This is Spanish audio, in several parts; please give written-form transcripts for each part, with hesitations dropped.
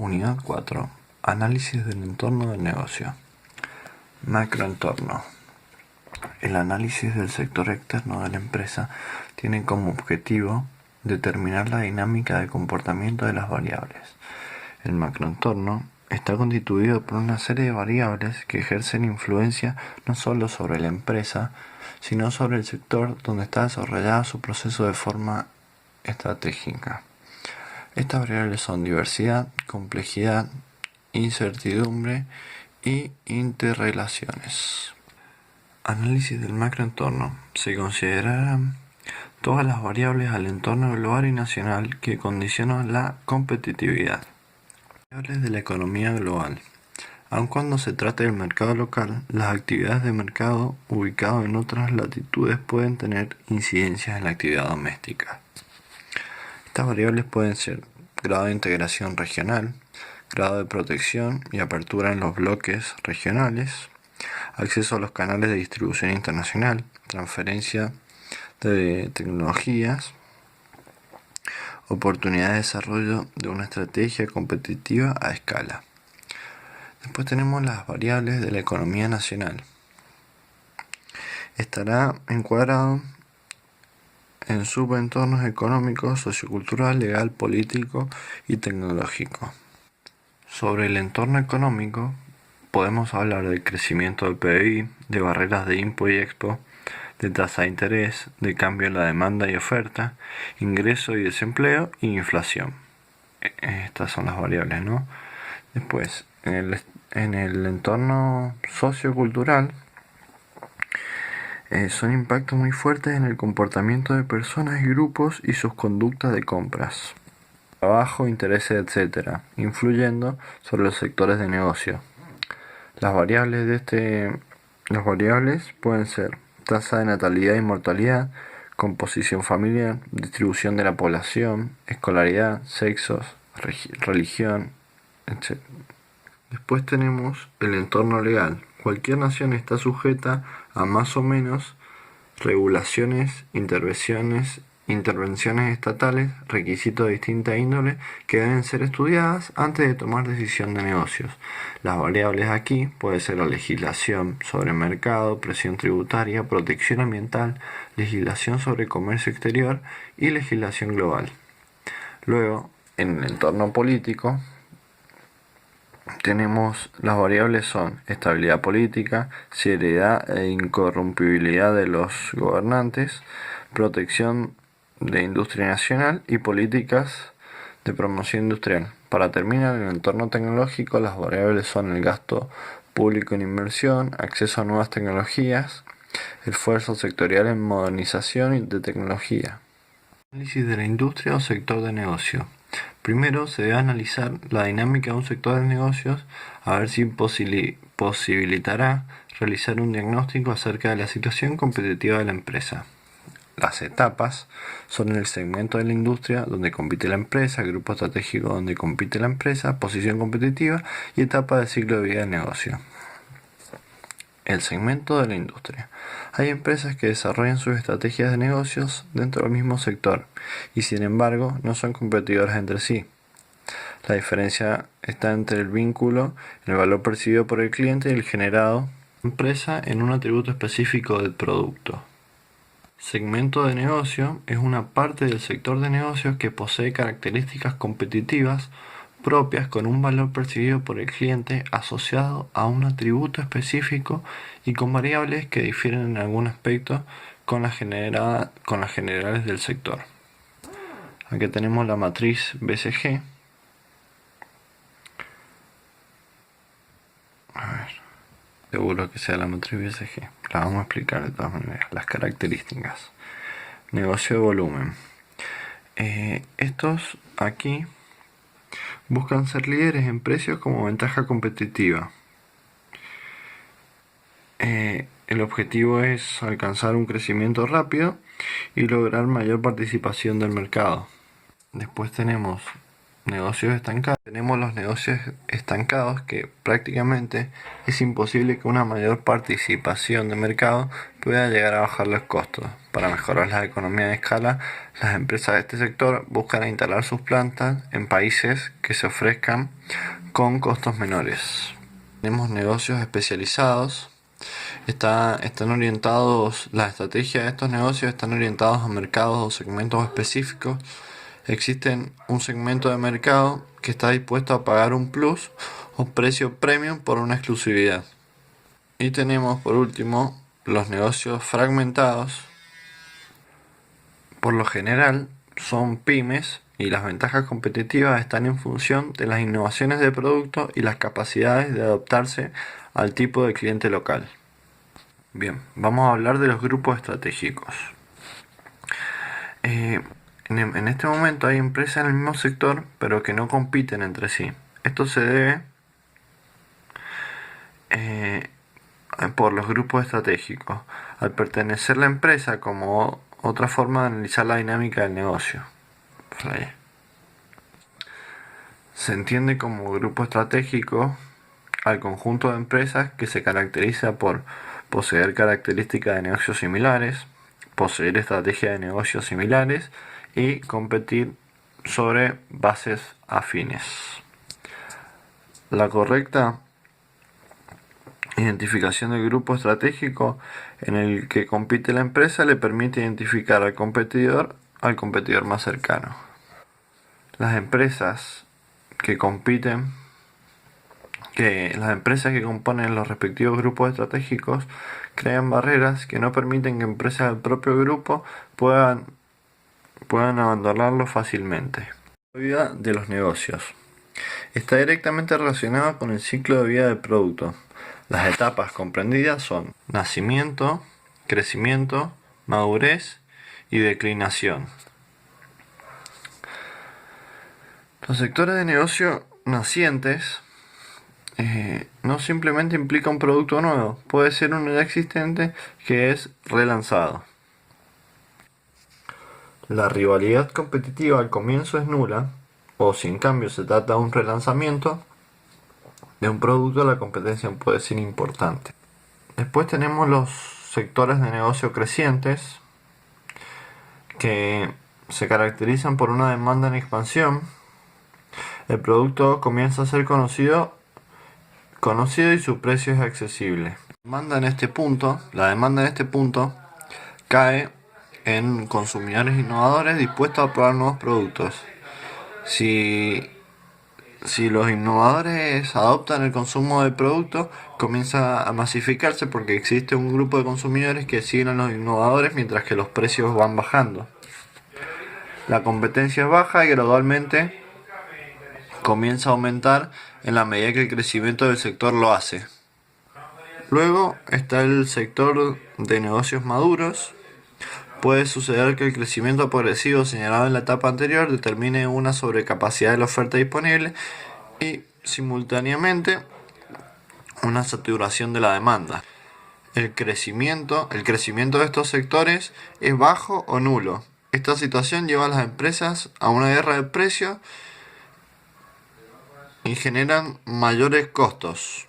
Unidad 4. Análisis del entorno del negocio. Macroentorno. El análisis del sector externo de la empresa tiene como objetivo determinar la dinámica de comportamiento de las variables. El macroentorno está constituido por una serie de variables que ejercen influencia no solo sobre la empresa, sino sobre el sector donde está desarrollado su proceso de forma estratégica. Estas variables son diversidad, complejidad, incertidumbre y interrelaciones. Análisis del macroentorno. Se considerarán todas las variables al entorno global y nacional que condicionan la competitividad. Variables de la economía global. Aun cuando se trate del mercado local, las actividades de mercado ubicadas en otras latitudes pueden tener incidencias en la actividad doméstica. Estas variables pueden ser grado de integración regional, grado de protección y apertura en los bloques regionales, acceso a los canales de distribución internacional, transferencia de tecnologías, oportunidad de desarrollo de una estrategia competitiva a escala. Después tenemos las variables de la economía nacional. Estará encuadrado en subentornos económico, sociocultural, legal, político y tecnológico. Sobre el entorno económico, podemos hablar del crecimiento del PBI, de barreras de impo y expo, de tasa de interés, de cambio en la demanda y oferta, ingreso y desempleo y inflación. Estas son las variables, ¿no? Después, en el entorno sociocultural, son impactos muy fuertes en el comportamiento de personas y grupos y sus conductas de compras, trabajo, intereses, etc., influyendo sobre los sectores de negocio. Las variables pueden ser tasa de natalidad y mortalidad, composición familiar, distribución de la población, escolaridad, sexos, religión, etc. Después tenemos el entorno legal. Cualquier nación está sujeta a más o menos regulaciones, intervenciones estatales, requisitos de distinta índole que deben ser estudiadas antes de tomar decisión de negocios. Las variables aquí puede ser la legislación sobre mercado, presión tributaria, protección ambiental, legislación sobre comercio exterior y legislación global. Luego, en el entorno político, tenemos las variables son estabilidad política, seriedad e incorrumpibilidad de los gobernantes, protección de industria nacional y políticas de promoción industrial. Para terminar, en el entorno tecnológico, las variables son el gasto público en inversión, acceso a nuevas tecnologías, esfuerzo sectorial en modernización de tecnología. Análisis de la industria o sector de negocio. Primero se debe analizar la dinámica de un sector de negocios a ver si posibilitará realizar un diagnóstico acerca de la situación competitiva de la empresa. Las etapas son el segmento de la industria donde compite la empresa, el grupo estratégico donde compite la empresa, posición competitiva y etapa de ciclo de vida del negocio. El segmento de la industria. Hay empresas que desarrollan sus estrategias de negocios dentro del mismo sector y sin embargo no son competidoras entre sí. La diferencia está entre el vínculo, el valor percibido por el cliente y el generado por la empresa en un atributo específico del producto. Segmento de negocio es una parte del sector de negocios que posee características competitivas propias con un valor percibido por el cliente asociado a un atributo específico y con variables que difieren en algún aspecto con las generales del sector. Aquí tenemos la matriz BCG. Seguro que sea la matriz BCG. La vamos a explicar de todas maneras. Las características. Negocio de volumen. Estos aquí buscan ser líderes en precios como ventaja competitiva. El objetivo es alcanzar un crecimiento rápido y lograr mayor participación del mercado. Después tenemos negocios estancados. Tenemos los negocios estancados que prácticamente es imposible que una mayor participación de mercado pueda llegar a bajar los costos. Para mejorar la economía de escala, las empresas de este sector buscan instalar sus plantas en países que se ofrezcan con costos menores. Tenemos negocios especializados. Están orientados, la estrategia de estos negocios están orientados a mercados o segmentos específicos. Existen un segmento de mercado que está dispuesto a pagar un plus o precio premium por una exclusividad. Y tenemos por último los negocios fragmentados. Por lo general son pymes y las ventajas competitivas están en función de las innovaciones de producto y las capacidades de adaptarse al tipo de cliente local. Bien, vamos a hablar de los grupos estratégicos. En este momento hay empresas en el mismo sector, pero que no compiten entre sí. Esto se debe por los grupos estratégicos, al pertenecer la empresa como otra forma de analizar la dinámica del negocio. Se entiende como grupo estratégico al conjunto de empresas que se caracteriza por poseer características de negocios similares, poseer estrategias de negocios similares y competir sobre bases afines. La correcta identificación del grupo estratégico en el que compite la empresa le permite identificar al competidor más cercano. Las empresas que componen los respectivos grupos estratégicos crean barreras que no permiten que empresas del propio grupo puedan abandonarlo fácilmente. La vida de los negocios está directamente relacionada con el ciclo de vida del producto. Las etapas comprendidas son nacimiento, crecimiento, madurez y declinación. Los sectores de negocio nacientes no simplemente implica un producto nuevo, puede ser uno ya existente que es relanzado. La rivalidad competitiva al comienzo es nula, o si en cambio se trata de un relanzamiento de un producto, la competencia puede ser importante. Después tenemos los sectores de negocio crecientes, que se caracterizan por una demanda en expansión. El producto comienza a ser conocido y su precio es accesible. La demanda en este punto cae en consumidores innovadores dispuestos a probar nuevos productos. Si los innovadores adoptan el consumo del producto, comienza a masificarse porque existe un grupo de consumidores que siguen a los innovadores mientras que los precios van bajando. La competencia es baja y gradualmente comienza a aumentar en la medida que el crecimiento del sector lo hace. Luego está el sector de negocios maduros. Puede suceder que el crecimiento progresivo señalado en la etapa anterior determine una sobrecapacidad de la oferta disponible y, simultáneamente, una saturación de la demanda. El crecimiento de estos sectores es bajo o nulo. Esta situación lleva a las empresas a una guerra de precios y generan mayores costos.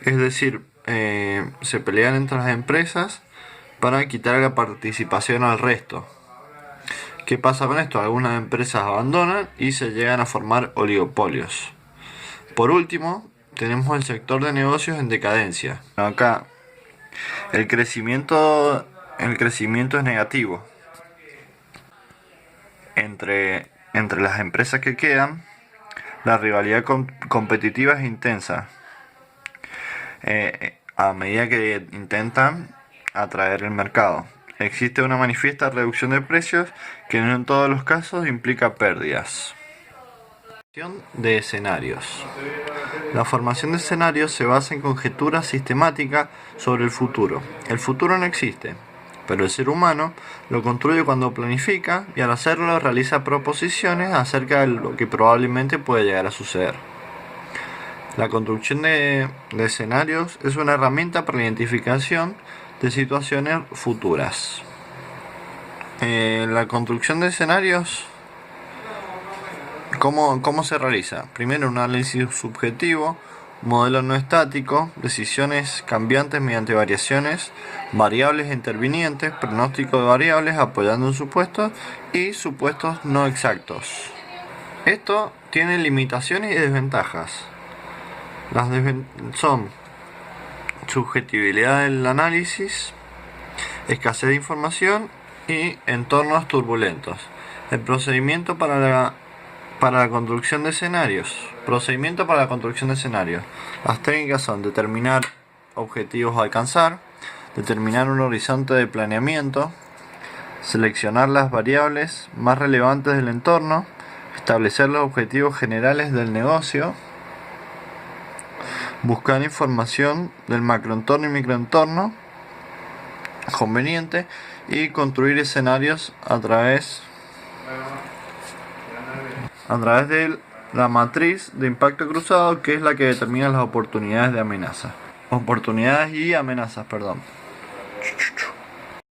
Es decir, se pelean entre las empresas para quitar la participación al resto. ¿Qué pasa con esto? Algunas empresas abandonan y se llegan a formar oligopolios. Por último, tenemos el sector de negocios en decadencia. Acá el crecimiento es negativo. Entre las empresas que quedan, la rivalidad competitiva es intensa. A medida que intentan atraer el mercado. Existe una manifiesta reducción de precios que no en todos los casos implica pérdidas. De escenarios. La formación de escenarios se basa en conjeturas sistemáticas sobre el futuro. El futuro no existe, pero el ser humano lo construye cuando planifica y al hacerlo realiza proposiciones acerca de lo que probablemente puede llegar a suceder. La construcción de escenarios es una herramienta para la identificación de situaciones futuras. La construcción de escenarios, ¿cómo se realiza? Primero, un análisis subjetivo, modelo no estático, decisiones cambiantes mediante variaciones, variables intervinientes, pronóstico de variables apoyando en supuestos y supuestos no exactos. Esto tiene limitaciones y desventajas. Son subjetividad del análisis, escasez de información y entornos turbulentos. El procedimiento para la construcción de escenarios. Procedimiento para la construcción de escenarios. Las técnicas son determinar objetivos a alcanzar, determinar un horizonte de planeamiento, seleccionar las variables más relevantes del entorno, establecer los objetivos generales del negocio, buscar información del macroentorno y microentorno conveniente y construir escenarios a través de la matriz de impacto cruzado, que es la que determina las oportunidades y amenazas, perdón.